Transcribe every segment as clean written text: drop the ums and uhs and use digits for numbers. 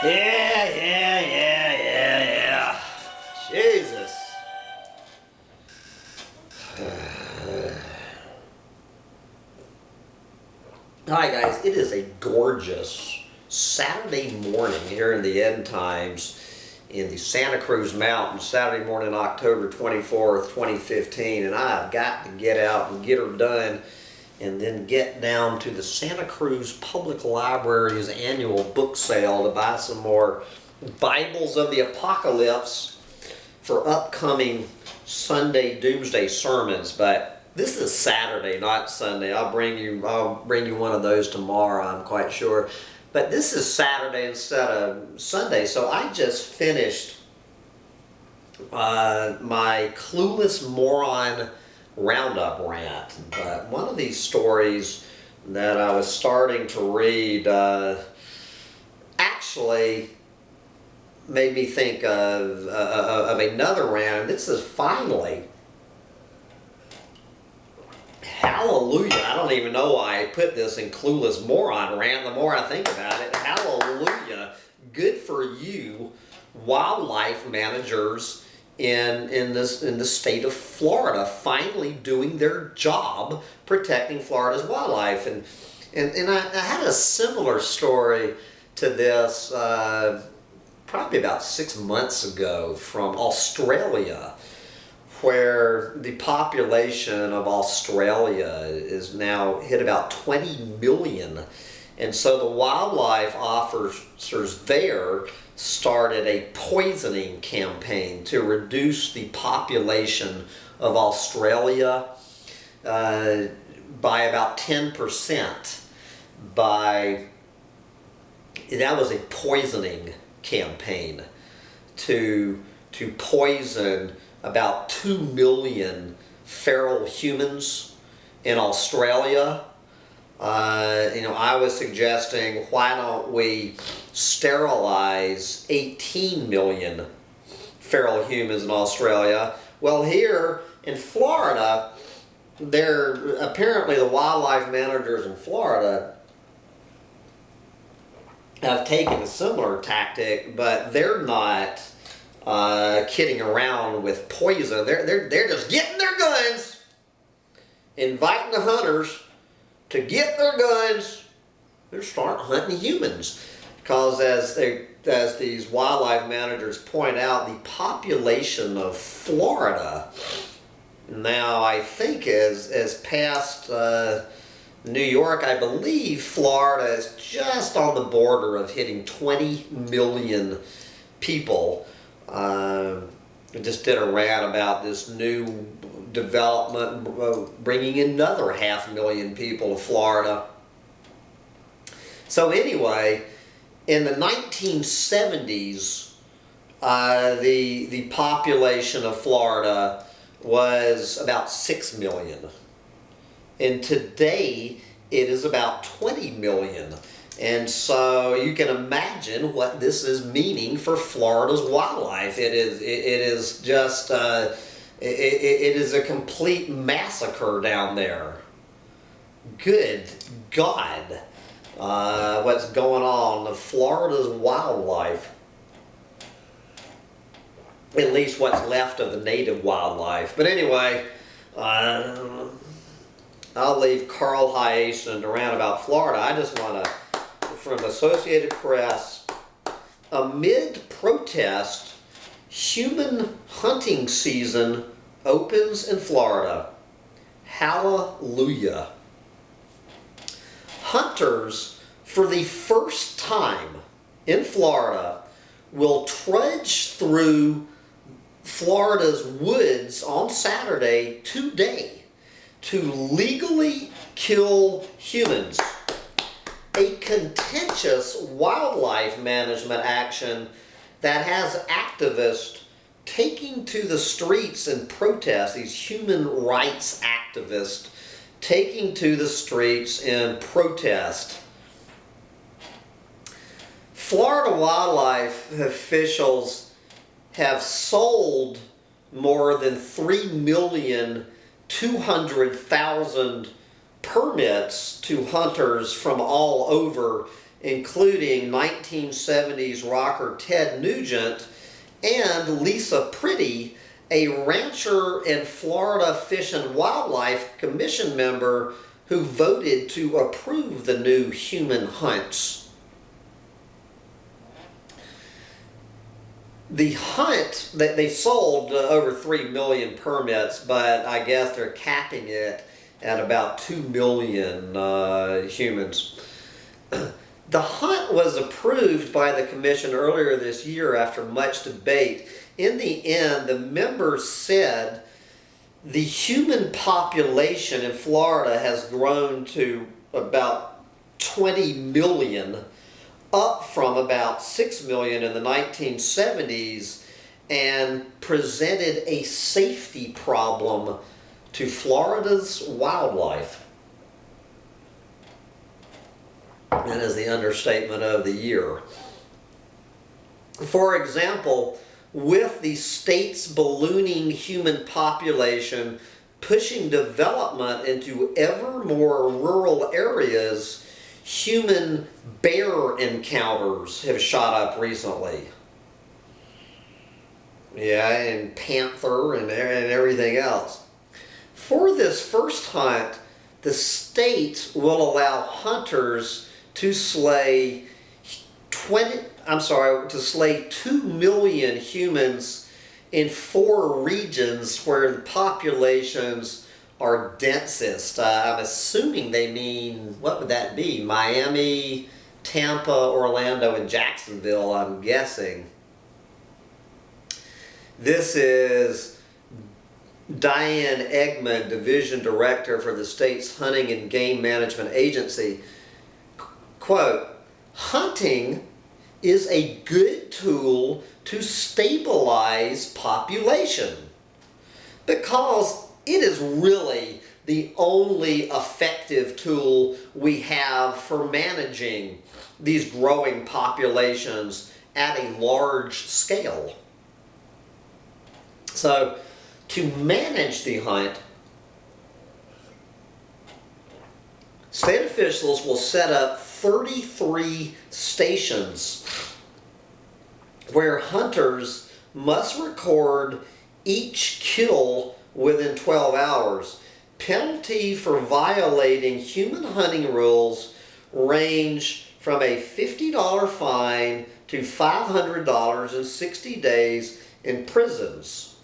Yeah. Jesus. Hi guys, it is a gorgeous Saturday morning here in the end times in the Santa Cruz Mountains, Saturday morning, October 24th, 2015, and I've got to get out and get her done and then get down to the Santa Cruz Public Library's annual book sale to buy some more Bibles of the Apocalypse for upcoming Sunday Doomsday sermons. But this is Saturday, not Sunday. I'll bring you one of those tomorrow, I'm quite sure. But this is Saturday instead of Sunday. So I just finished my Clueless Moron Roundup rant. But one of these stories that I was starting to read actually made me think of another rant. This is finally, hallelujah. I don't even know why I put this in Clueless Moron rant. The more I think about it, hallelujah. Good for you, wildlife managers in the state of Florida, finally doing their job protecting Florida's wildlife. And I had a similar story to this probably about 6 months ago from Australia, where the population of Australia is now hit about 20 million. And so the wildlife officers there started a poisoning campaign to reduce the population of Australia by about 10%. That was a poisoning campaign to poison about 2 million feral humans in Australia. I was suggesting, why don't we sterilize 18 million feral humans in Australia? Well, here in Florida, apparently the wildlife managers in Florida have taken a similar tactic, but they're not kidding around with poison. They're just getting their guns, inviting the hunters to get their guns and start hunting humans. Because as these wildlife managers point out, the population of Florida now, I think, is past New York. I believe Florida is just on the border of hitting 20 million people. I just did a rant about this new development bringing another 500,000 people to Florida. So anyway, in the 1970s, the population of Florida was about 6 million. And today, it is about 20 million. And so you can imagine what this is meaning for Florida's wildlife. It is just it is a complete massacre down there. Good God, what's going on with Florida's wildlife? At least what's left of the native wildlife. But anyway, I'll leave Carl Hyacin around about Florida. I just want to, from Associated Press, amid protest, human hunting season opens in Florida. Hallelujah. Hunters, for the first time in Florida, will trudge through Florida's woods on Saturday today to legally kill humans. A contentious wildlife management action that has activists taking to the streets in protest, these human rights activists taking to the streets in protest. Florida wildlife officials have sold more than 3,200,000 permits to hunters from all over including 1970s rocker Ted Nugent and Lisa Pretty, a rancher and Florida Fish and Wildlife Commission member who voted to approve the new human hunts. The hunt, that they sold over 3 million permits, but I guess they're capping it at about 2 million humans. The hunt was approved by the commission earlier this year after much debate. In the end, the members said the human population in Florida has grown to about 20 million, up from about 6 million in the 1970s, and presented a safety problem to Florida's wildlife. That is the understatement of the year. For example, with the state's ballooning human population pushing development into ever more rural areas, human bear encounters have shot up recently. Yeah, and panther and everything else. For this first hunt, the state will allow hunters to slay 2 million humans in 4 regions where the populations are densest. I'm assuming they mean, what would that be? Miami, Tampa, Orlando, and Jacksonville, I'm guessing. This is Diane Eggman, Division Director for the state's Hunting and Game Management Agency. Quote, hunting is a good tool to stabilize population because it is really the only effective tool we have for managing these growing populations at a large scale. So, to manage the hunt, state officials will set up 33 stations where hunters must record each kill within 12 hours. Penalty for violating human hunting rules range from a $50 fine to $500 and 60 days in prisons.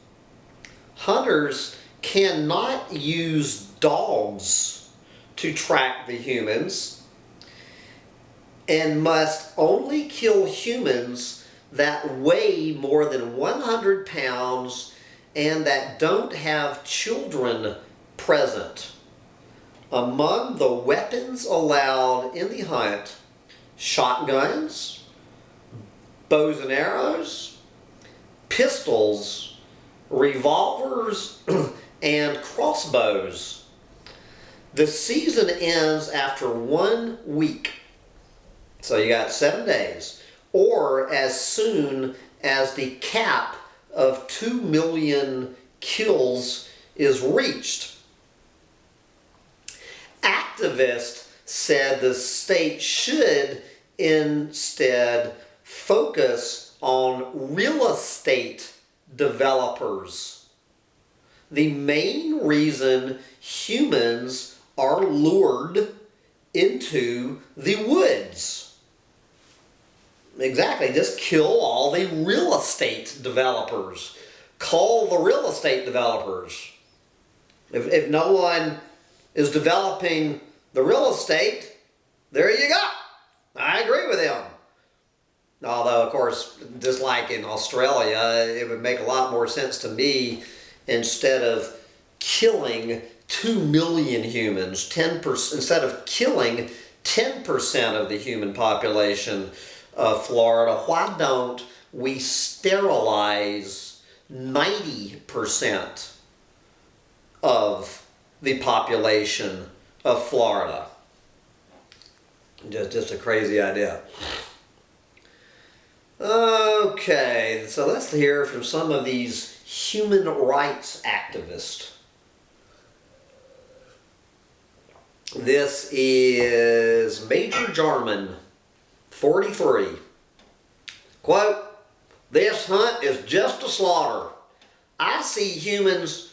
Hunters cannot use dogs to track the humans and must only kill humans that weigh more than 100 pounds and that don't have children present. Among the weapons allowed in the hunt, shotguns, bows and arrows, pistols, revolvers, and crossbows. The season ends after 1 week. So you got 7 days, or as soon as the cap of 2 million kills is reached. Activists said the state should instead focus on real estate developers. The main reason humans are lured into the woods. Exactly, just kill all the real estate developers. Call the real estate developers. If no one is developing the real estate, there you go. I agree with him. Although, of course, just like in Australia, it would make a lot more sense to me, instead of killing 2 million humans, 10%, instead of killing 10% of the human population of Florida, why don't we sterilize 90% of the population of Florida? Just a crazy idea. Okay, so let's hear from some of these human rights activists. This is Major Jarman. 43. Quote, "This hunt is just a slaughter. I see humans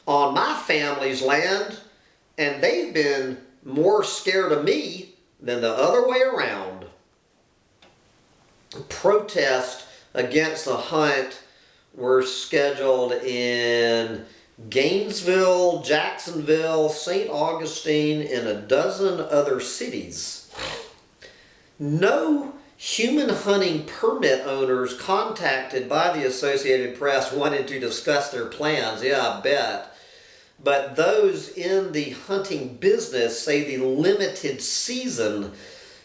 on my family's land, and they've been more scared of me than the other way around." Protests against the hunt were scheduled in Gainesville, Jacksonville, St. Augustine, and a dozen other cities. No human hunting permit owners contacted by the Associated Press wanted to discuss their plans. Yeah, I bet. But those in the hunting business say the limited season,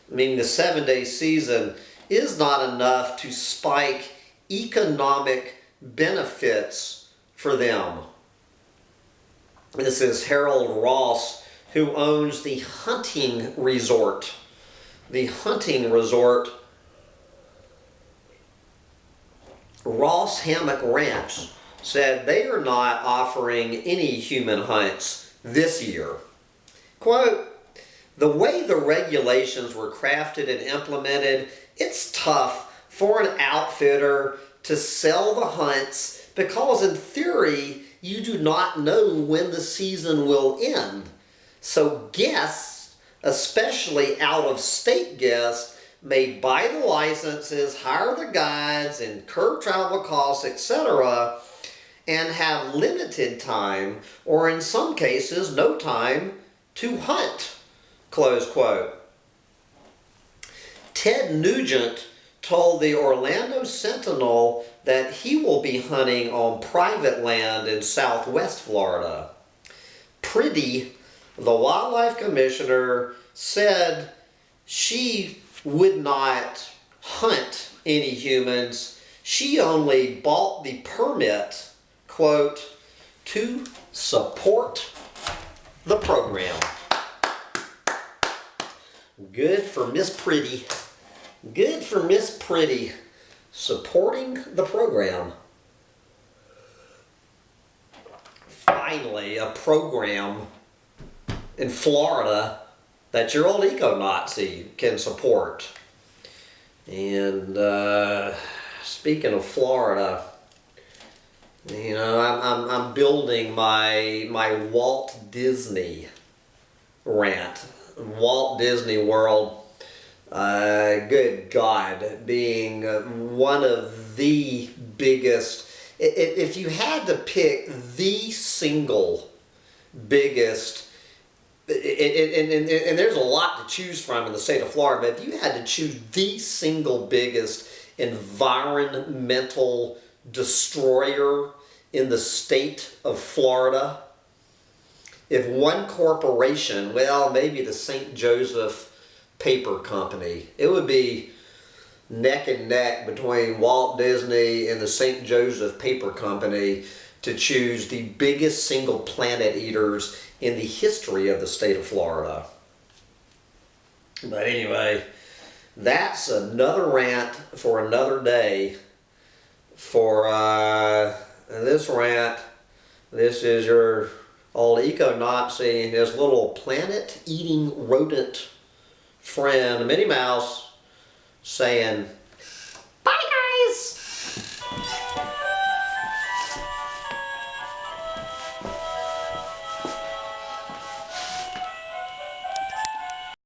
meaning the 7-day season, is not enough to spike economic benefits for them. This is Harold Ross, who owns the hunting resort. The hunting resort, Ross Hammock Ranch, said they are not offering any human hunts this year. Quote, "The way the regulations were crafted and implemented, it's tough for an outfitter to sell the hunts because in theory you do not know when the season will end. So guests, especially out-of-state guests, may buy the licenses, hire the guides, incur travel costs, etc., and have limited time, or in some cases, no time to hunt." Close quote. Ted Nugent told the Orlando Sentinel that he will be hunting on private land in southwest Florida. Pretty, the wildlife commissioner, said she would not hunt any humans. She only bought the permit, quote, "to support the program." Good for Miss Pretty. Good for Miss Pretty, supporting the program. Finally, a program in Florida that your old eco-Nazi can support. And speaking of Florida, you know, I'm building my Walt Disney rant. Walt Disney World, good God, being one of the biggest, if you had to pick the single biggest, and there's a lot to choose from in the state of Florida, but if you had to choose the single biggest environmental destroyer in the state of Florida, if one corporation, well, maybe the St. Joseph Paper Company, it would be neck and neck between Walt Disney and the St. Joseph Paper Company to choose the biggest single planet eaters in the history of the state of Florida. But anyway, that's another rant for another day. For this rant, this is your old eco-Nazi and his little planet-eating rodent friend, Minnie Mouse, saying,